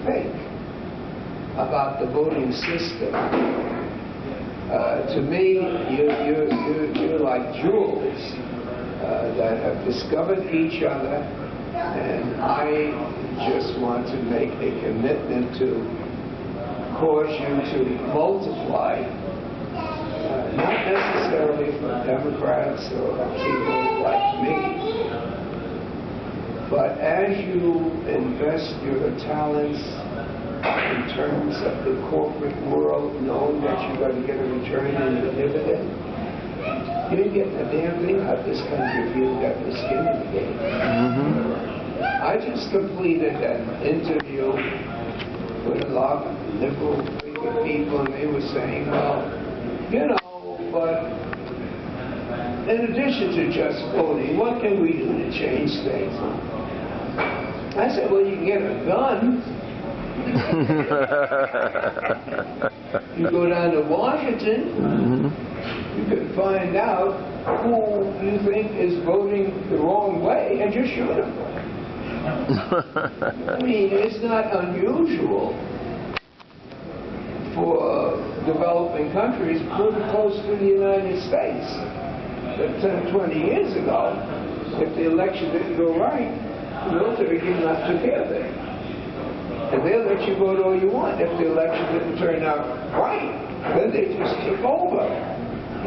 think about the voting system. To me, you're like jewels that have discovered each other, and I just want to make a commitment to cause you to multiply, not necessarily for Democrats or people like me, but as you invest your talents in terms of the corporate world, knowing that you're going to get a return in the dividend, you ain't getting a damn thing out of this country if you ain't got the skin in the game. I just completed an interview with a lot of liberal people, and they were saying, well, you know, but in addition to just voting, what can we do to change things? I said, well, you can get a gun. You go down to Washington, you can find out who you think is voting the wrong way and just shoot them. I mean, it's not unusual for developing countries pretty close to the United States. But 10, 20 years ago, if the election didn't go right, the military came out and took care of it. And they'll let you vote all you want. If the election didn't turn out right, then they just took over.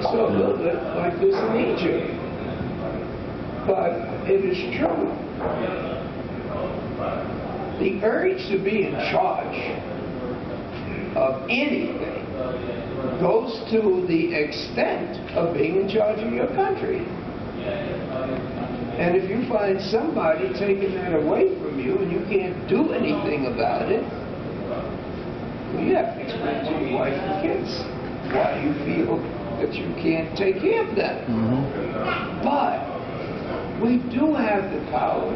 So a little bit like this in Egypt. But it is true. The urge to be in charge of anything goes to the extent of being in charge of your country. And if you find somebody taking that away from you and you can't do anything about it, well, you have to explain to your wife and kids why you feel that you can't take care of them. But we do have the power.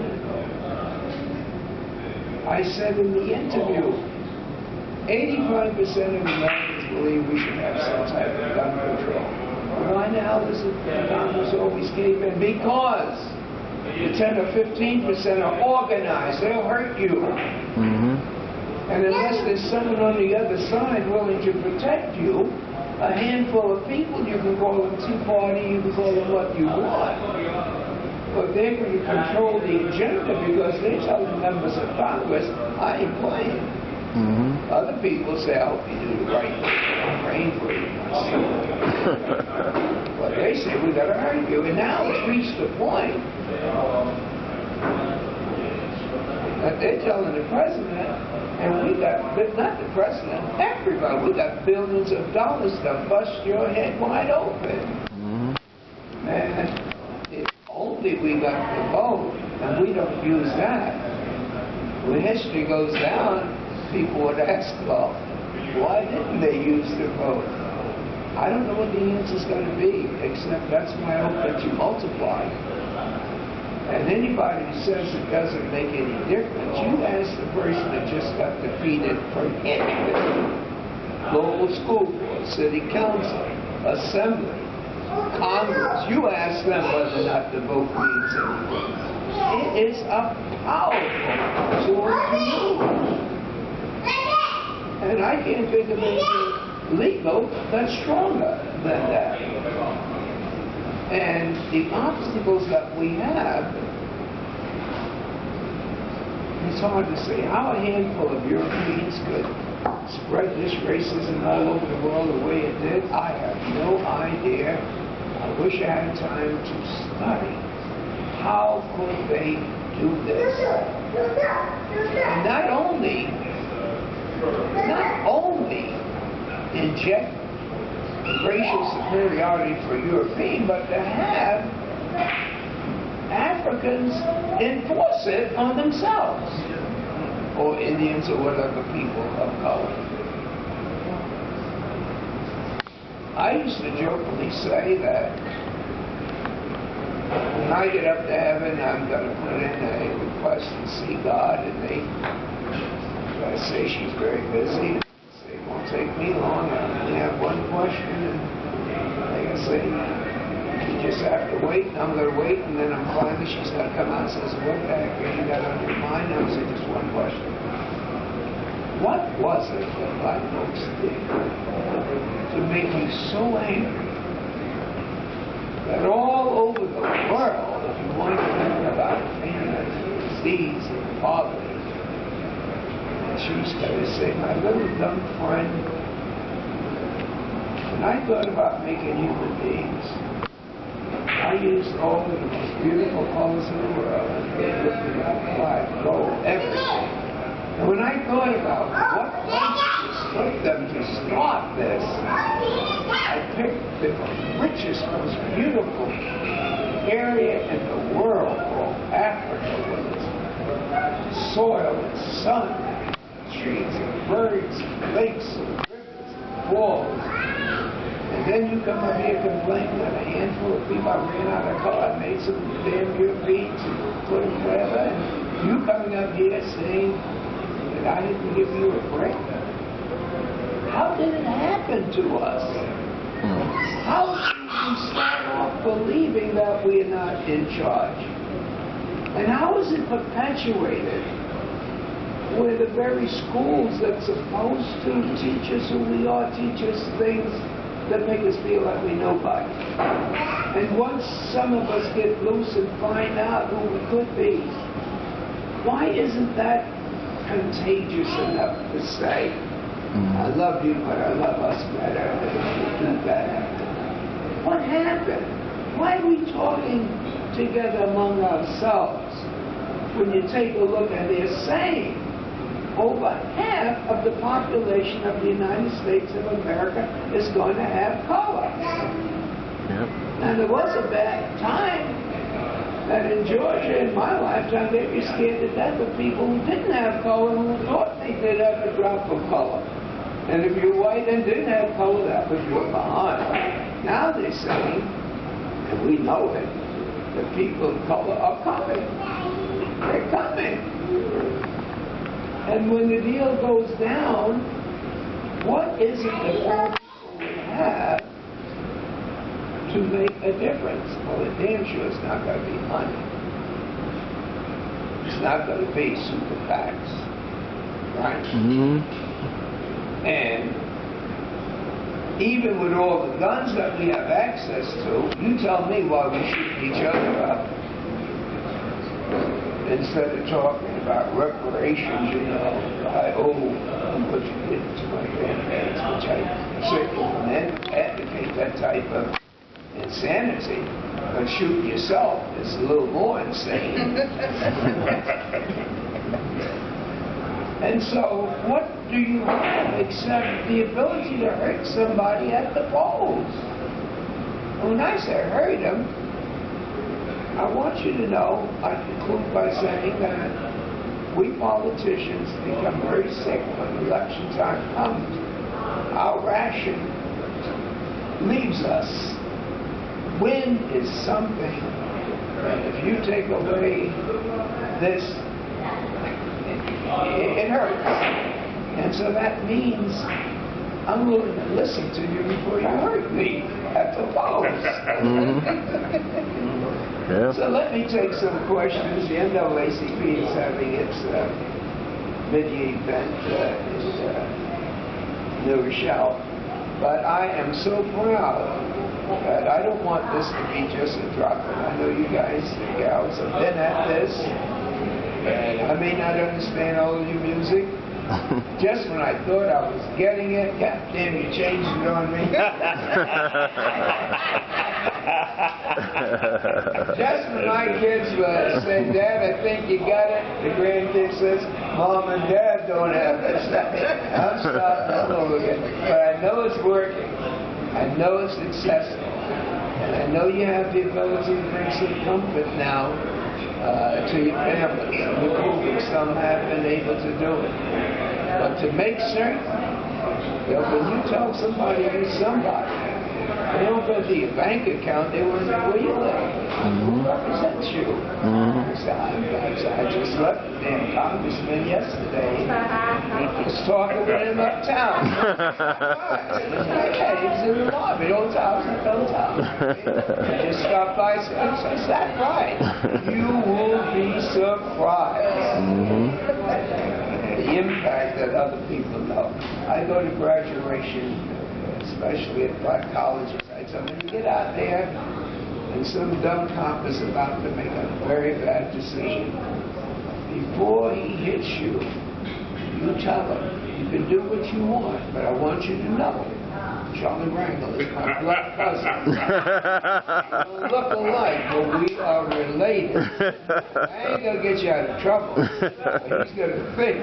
I said in the interview, 85% of Americans believe we should have some type of gun control. Why now does the Congress always cave in? Because the 10 or 15% are organized. They'll hurt you. And unless there's someone on the other side willing to protect you, a handful of people, you can call them Tea Party, you can call them what you want. But they're going to control the agenda because they tell the members of Congress, I ain't playing. Other people say, I hope you do the right thing. I'm praying for you. But they say, we got to hurt you. And now it's reached the point that they're telling the president, and we got, not the president, everybody, we got billions of dollars to bust your head wide open. Man, if only we got the vote, and we don't use that. When history goes down, people would ask, well, why didn't they use the vote? I don't know what the answer's going to be, except that's my hope that you multiply. And anybody who says it doesn't make any difference, you ask the person that just got defeated from anything. Local school board, city council, assembly, Congress. You ask them whether or not the vote means anything. It is a powerful tool to use. And I can't think of anything legal that's stronger than that. And the obstacles that we have, it's hard to say how a handful of Europeans could spread this racism all over the world the way it did. I have no idea. I wish I had time to study. How could they do this? And not only inject racial superiority for European, but to have Africans enforce it on themselves, or Indians or whatever people of color. I used to jokingly say that when I get up to heaven, I'm going to put in a request to see God, and I say she's very busy. It won't take me long. I only have one question, and like I say, you just have to wait, and I'm going to wait, and then finally she's going to come out and says, what the heck have you got on your mind? I say, just one question. What was it that black folks did to make me so angry that all over the world, if you want to think about famous disease and poverty, and she used to say, my little dumb friend, when I thought about making human beings, I used all of the most beautiful colors in the world, black, gold, everything. And when I thought about what places took them to start this, I picked the richest, most beautiful area in the world called Africa, with its soil and sun, trees and birds, and lakes and rivers and falls. And then you come up here complaining that a handful of people, I ran out of color, I made some damn Europeans and put them wherever, and you coming up here saying that I didn't give you a break. How did it happen to us? How did we start off believing that we are not in charge? And how is it perpetuated where the very schools that's supposed to teach us who we are, teach us things that make us feel like we know nobody? And once some of us get loose and find out who we could be, why isn't that contagious enough to say, I love you, but I love us better if we do better? What happened? Why are we talking together among ourselves when you take a look at their saying? Over half of the population of the United States of America is going to have color. Yep. And there was a bad time that in Georgia, in my lifetime, they'd be scared to death of people who didn't have color, who thought they did have a drop of color. And if you're white and didn't have color, that was your behind. Now they're saying, and we know it, that people of color are coming. They're coming. And when the deal goes down, what is it that we have to make a difference? Well, it damn sure it's not going to be money. It's not going to be super PACs, right? And even with all the guns that we have access to, you tell me why we shoot each other up instead of talking about reparations, you know. I owe what you did to my grandparents, which I certainly wouldn't advocate that type of insanity. But shooting yourself is a little more insane. And so, what do you have except the ability to hurt somebody at the polls? When I say hurt them, I want you to know, I conclude by saying that we politicians become very sick when election time comes. Our ration leaves us. Win is something that if you take away this, it hurts. And so that means I'm willing to listen to you before you hurt me at the polls. Yeah. So let me take some questions. The NAACP is having its mid-year event in New Rochelle. But I am so proud that I don't want this to be just a drop-in. I know you guys and gals have been at this. And I may not understand all of your music. Just when I thought I was getting it, God damn, you changed it on me. Just when my kids say, Dad, I think you got it, the grandkid says, Mom and Dad don't have it. I'm starting all over again. But I know it's working. I know it's successful. And I know you have the ability to bring some comfort now to your families. And we're hoping some have been able to do it. But to make certain that when you tell somebody you're somebody, they don't go to your bank account, they want to know where you live. Who represents you? I just left the damn congressman yesterday. He was talking with him uptown. Yeah, he was in the lobby. Old house, old house. I just stopped by and said, is that right? You will be surprised. the impact that other people know. I go to graduation, especially at black colleges. I tell them, get out there, and some dumb cop is about to make a very bad decision. Before he hits you, you tell him, you can do what you want, but I want you to know, Charlie Rangel is my blood cousin. We don't look alike, but we are related. I ain't going to get you out of trouble, but he's going to think,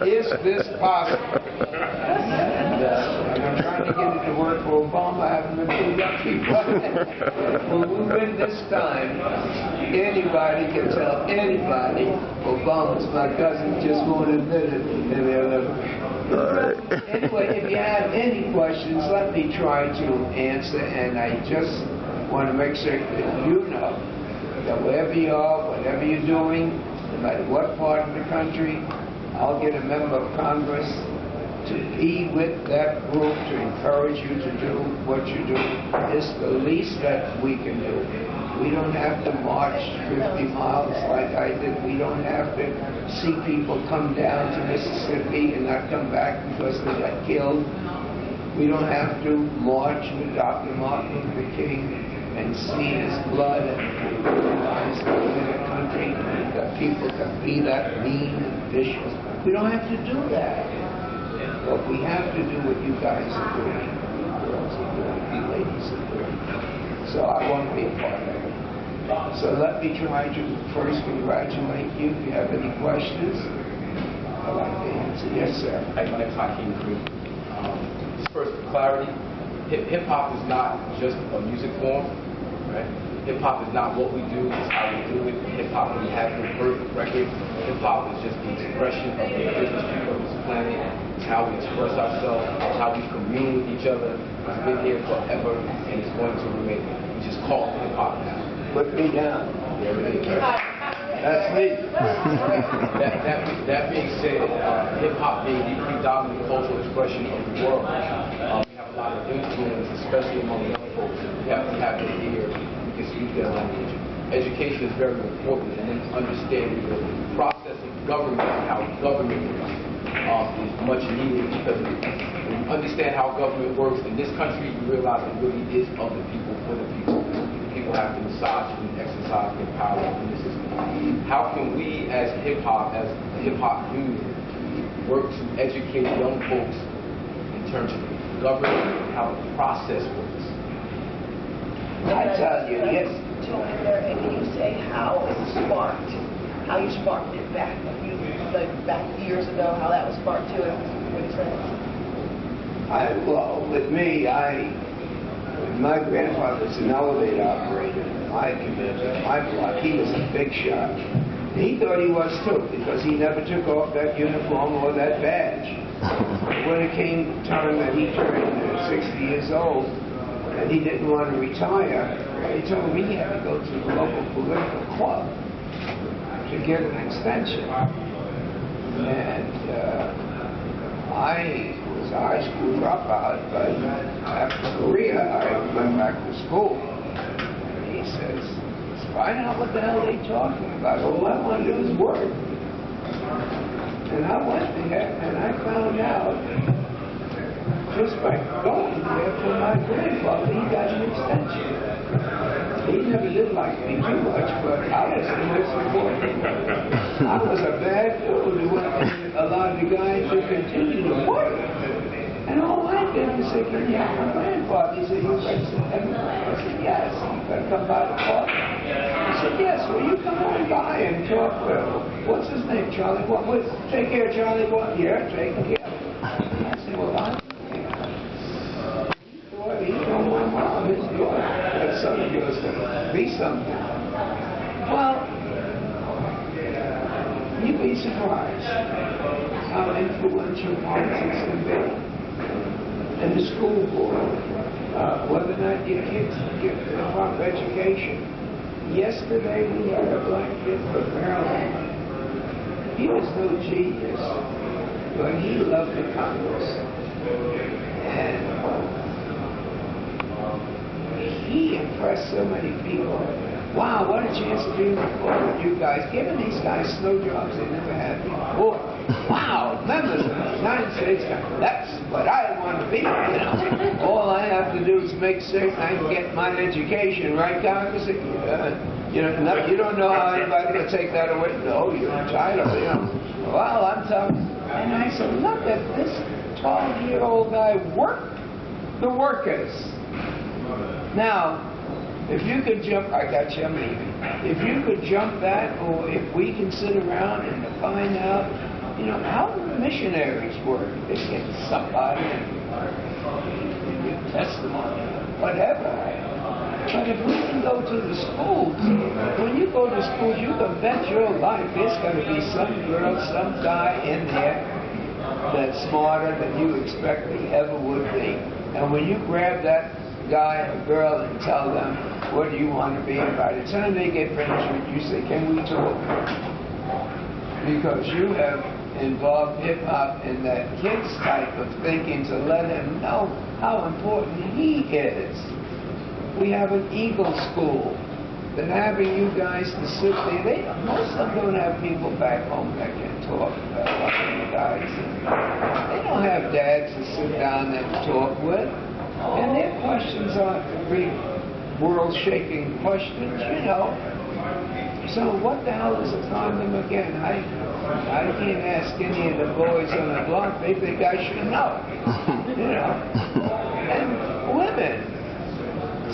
is this possible? And I'm trying to get it to work for Obama. I haven't been too lucky, but when we win this time, anybody can tell anybody Obama's my cousin, just won't admit it, and they'll never. Anyway, if you have any questions, let me try to answer, and I just want to make sure that you know that wherever you are, whatever you're doing, no matter what part of the country, I'll get a member of Congress to be with that group to encourage you to do what you're doing. It's the least that we can do. We don't have to march 50 miles like I did. We don't have to see people come down to Mississippi and not come back because they got killed. We don't have to march with Dr. Martin Luther King and see his blood and realize that in a country that people can be that mean and vicious. We don't have to do that. But we have to do what you guys are doing, you girls are doing, you ladies are doing. So I want to be a part of it. So let me try to first congratulate you. If you have any questions, I'd like to answer. Yes, sir. My name is Hakeem Green. Just first, for clarity, hip-hop is not just a music form, right? Hip-hop is not what we do, it's how we do it. Hip-hop, we have no perfect record. Hip-hop is just the expression of the indigenous people of this planet. It's how we express ourselves, it's how we commune with each other. It's been here forever, and it's going to remain. We just call it hip-hop now. Put me down. There it is. That's me. That being said, hip-hop being the predominant cultural expression of the world, we have a lot of influence, especially among young folks. We have to have it here. We can speak their language. Education is very important, and then understanding the process of government and how government works is much needed, because when you understand how government works in this country, you realize it really is of the people, for the people. People have to massage and exercise their power in the system. How can we, as hip-hop, as the hip-hop union, work to educate young folks in terms of government and how the process works? I tell you, yes. And can you say how it sparked, how you sparked it back years ago, how that was sparked too, and what you said? Well, with me, my grandfather was an elevator operator in my community, my block. He was a big shot. He thought he was too, because he never took off that uniform or that badge. When it came time that he turned 60 years old, and he didn't want to retire, he told me he had to go to the local political club to get an extension. And I was a high school dropout, but after Korea, I went back to school. And he says, let's find out what the hell they're talking about. All I want to do is work. And I went there, and I found out, just by going there for my grandfather, he got an extension. He never did like me too much, but I was the most important. I was a bad dude who wasn't allowed the guy to continue to work. And all I did was say, can you have my grandfather? He said, you represent everybody. I said, yes. You better come by the park. He said, yes. Well, you come on by and talk with him. What's his name, Charlie? What? Take care of Charlie? What? Yeah, taking care of him. I said, well, I he told my mom, his daughter, that son of yours to be something. Well, you'd be surprised how influential politics can be. And the school board, whether or not your kids get the proper education. Yesterday we had a black kid from Maryland. He was no genius, but he loved the Congress. And he impressed so many people. wow, what a chance to be in the floor with you guys, giving these guys snow jobs they never had before. Wow, members of the United States, that's what I want to be, you know. All I have to do is make certain I get my education, right, Congress? You know, you don't know how anybody will take that away. No, you're entitled, you know. Well, I'm talking. And I said, look at this 12-year-old guy work the workers. Now, if you could jump, I got you, I'm leaving. If you could jump that, or if we can sit around and find out, you know, how do missionaries work? They get somebody and give testimony, whatever. But if we can go to the schools, when you go to schools, you can bet your life there's going to be some girl, some guy in there that's smarter than you expect they ever would be. And when you grab that guy or girl and tell them, what do you want to be? And by the time they get finished with you, say, can we talk? Because you have involved hip-hop in that kid's type of thinking to let him know how important he is. We have an Eagle School. That having you guys to sit there, most of them don't have people back home that can talk about you guys. They don't have dads to sit down and talk with. And their questions aren't the big world-shaking questions, you know. So what the hell is a condom again? I can't ask any of the boys on the block. They think I should know, you know. And women.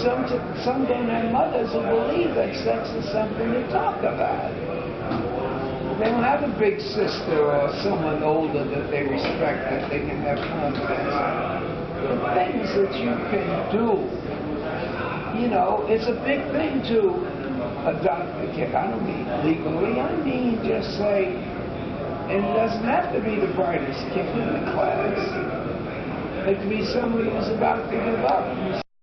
Some don't have mothers who believe that sex is something to talk about. They don't have a big sister or someone older that they respect that they can have confidence. The things that you can do, you know, it's a big thing to adopt a kid. I don't mean legally, I mean just say, and it doesn't have to be the brightest kid in the class. It could be somebody who's about to give up.